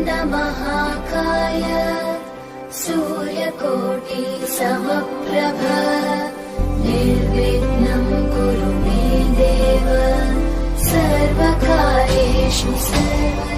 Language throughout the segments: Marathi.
महाकाय सूर्यकोटि समप्रभ निर्विघ्नं कुरु मे देव सर्वकार्येषु सर्वदा।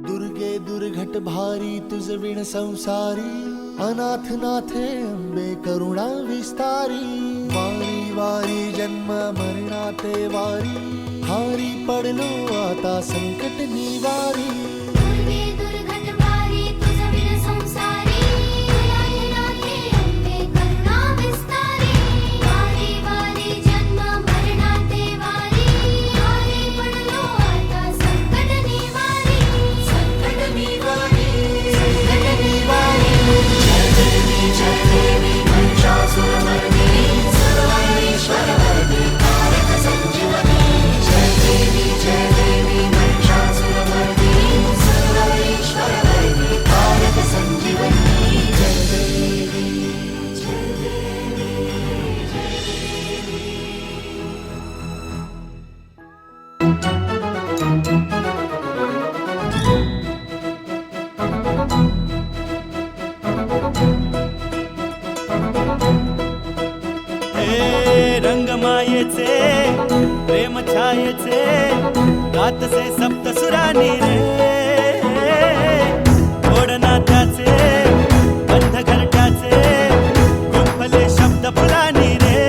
दुर्गे दुर्घट भारी तुझ विण संसारी अनाथ नाथे अंबे करुणा विस्तारी वारी वारी जन्म मरणाते वारी हारी पडलो आता संकट निवारी रंगमायेचे प्रेम छायेचे गातसे सप्तसुरानी रे ओढनाथ्याचे बंध घरट्याचे गुंफले शब्द फुलानी रे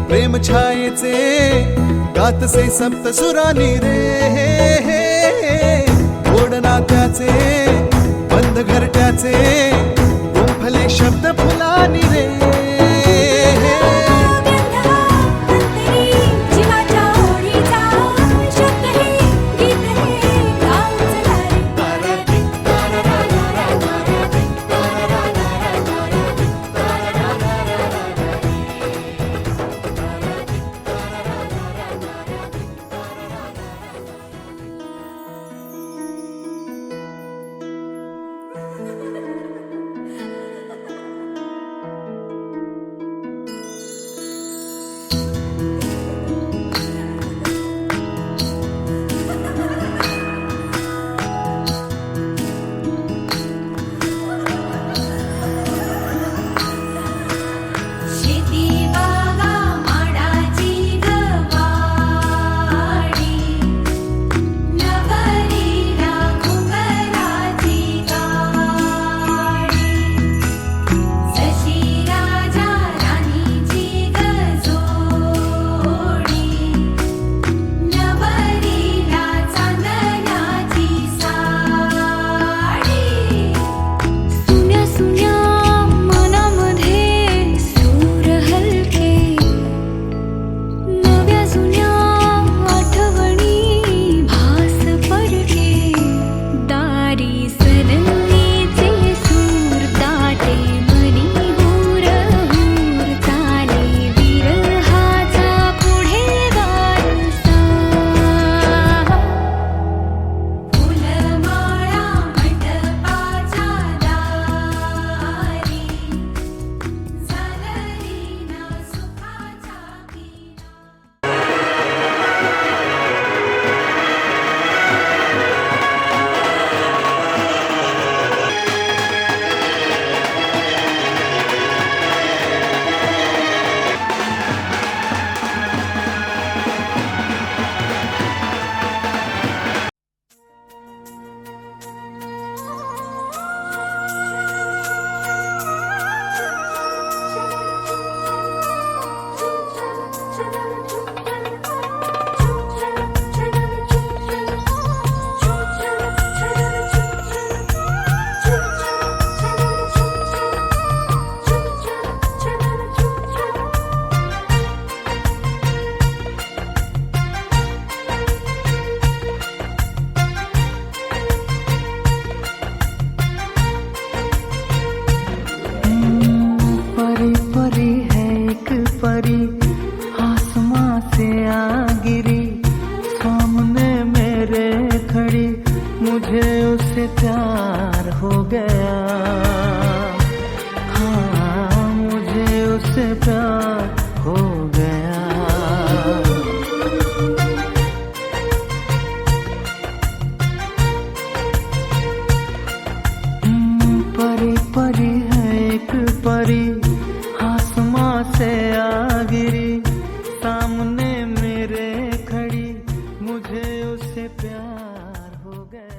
प्रेम छायेचे गातसे सप्तसुरानी रे ओढनाथ्याचे बंद घरट्याचे गुंफले शब्द फुलानी रे प्यार हो गया, हाँ मुझे उससे प्यार हो गया। परी परी है एक परी, आसमां से आ गिरी, सामने मेरे खड़ी, मुझे उससे प्यार हो गया।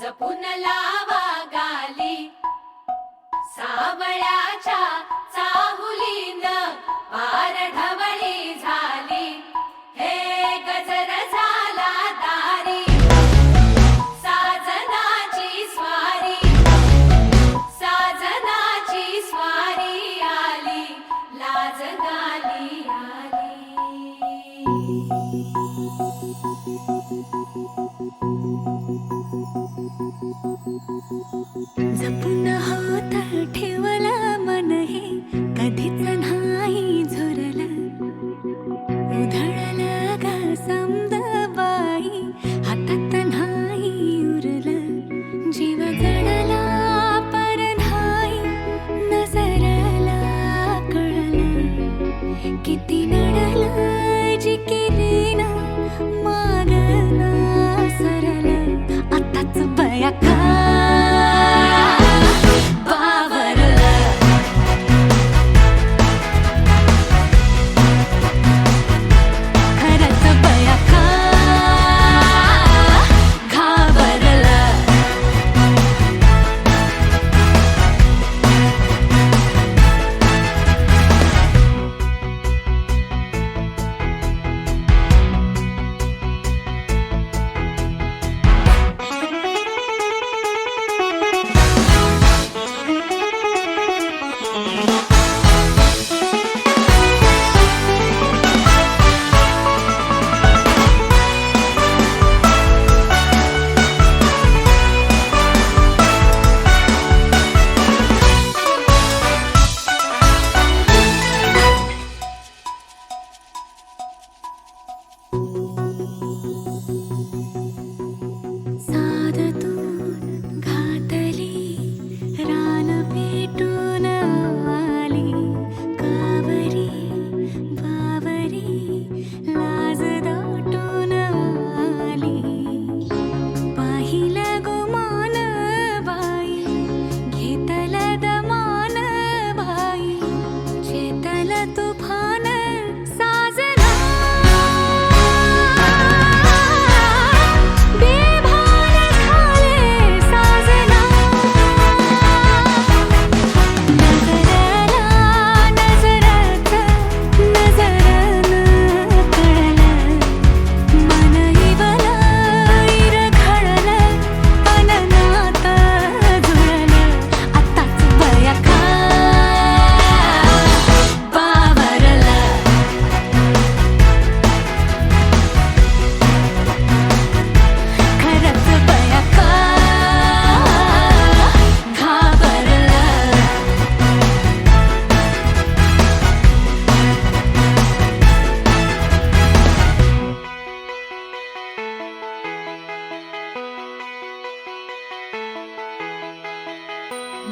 जपून लावा गाली सावळ्याच्या चाहुलीन पार ढवळी झाली हे गजर झाला दारी साजनाची स्वारी आली लाज गाली जपून होत ठेवला मन हे कधीच नाही झुरलं उधळलं ग समद बाई हातात नाही उरलं जीव जडला पर नाही नजरला कळलं किती नडलं जी केली ना मागना सरलं आताच बया का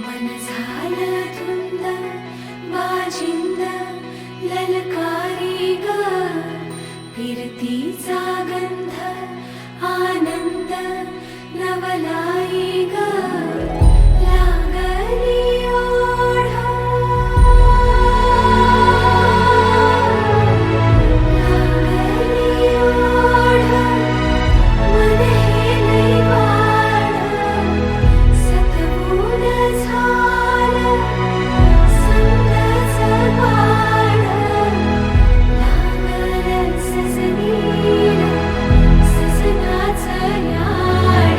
मन झालं धुंद वाजिंद ललकारी ग फिरतीचा गंध आनंद नवलाई ग लागली ओढा लागली ओढा मन हे लई वाढ सतबूड झालं संगच वाढ लागलं सजनीला सजनाचं याड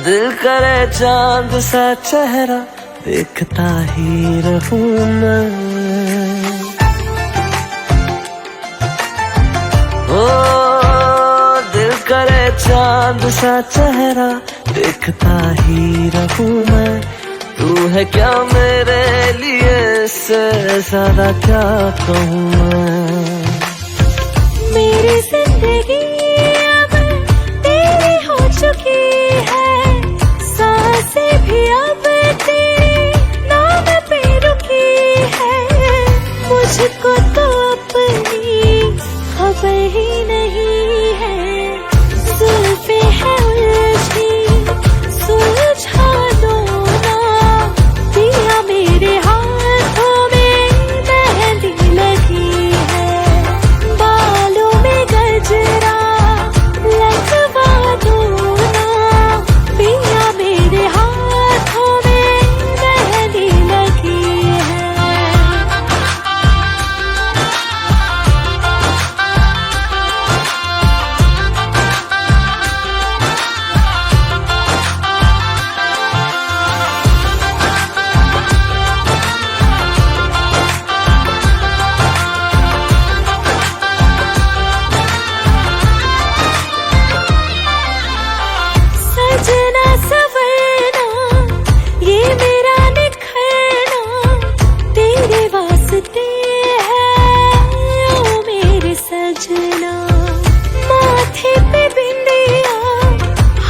दिल करे चांद सा चेहरा देखता ही रहूं मैं। ओ दिल करे चांद सा चेहरा देखता ही रहूं मैं। तू है क्या मेरे लिए, इससे ज्यादा क्या कहूँ मैं। मेरी जिंदगी अब तेरी हो चुकी है, सांसें भी अब तेरे नाम पे रुकी है। मुझको तो अपनी खबर ही नहीं है, जुल्फे है उलझी सुलझा दो ना। पिया मेरे हाथों में मेहंदी लगी है, बालों में गजरा लगवा दो ना। पिया मेरे हाथों में मेहंदी लगी है। सजना सवरना ये मेरा निखरना तेरे वास्ते है ओ मेरे सजना। माथे पे बिंदिया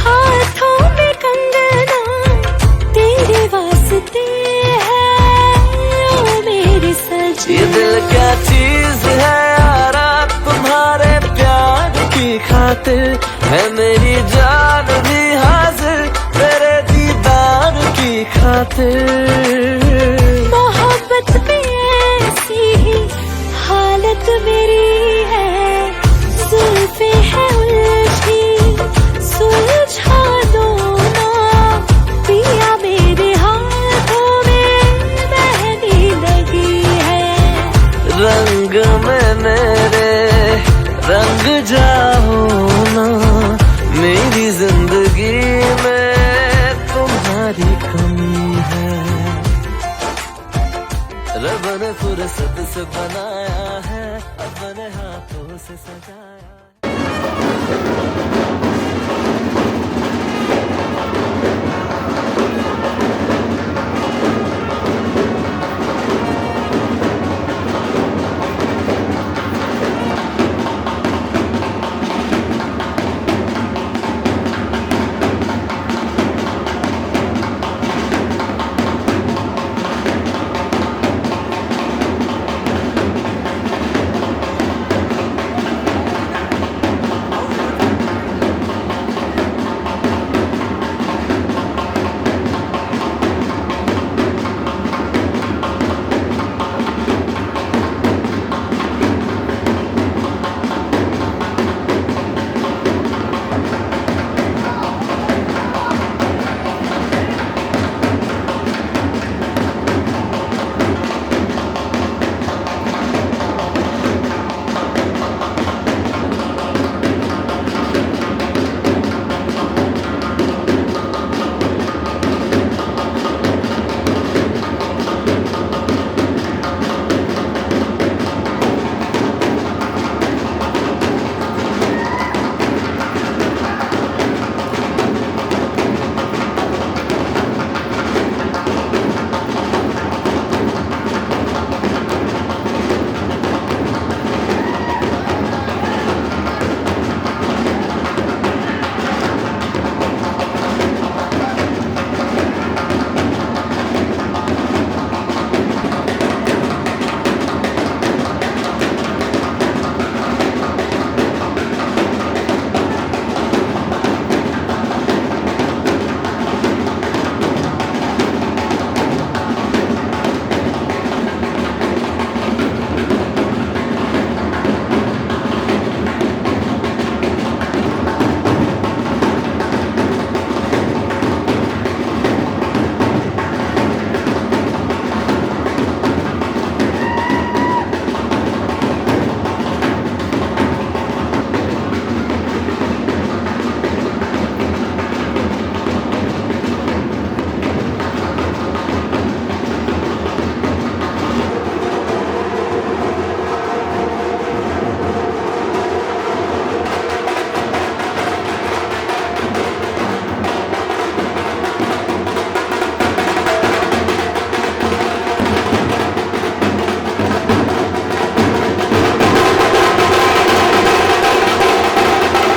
हाथों में कंगना तेरे वास्ते है ओ मेरे सजना। ये दिल क्या चीज है यारा, तुम्हारे प्यार की खातिर है मेरी जान भी हाजिर, तेरे दीदार की खातिर। मोहब्बत में ऐसी ही हालत मेरी है, जुल्फे है उलझी सुलझा दो ना। पिया मेरे हाथों में मेहंदी लगी है। रंग में मेरे रंग जाओ ना, मेरी जिंदगी में तुम्हारी कमी है। रब ने फुर्सत से बनाया है, अपने हाथों से सजाया।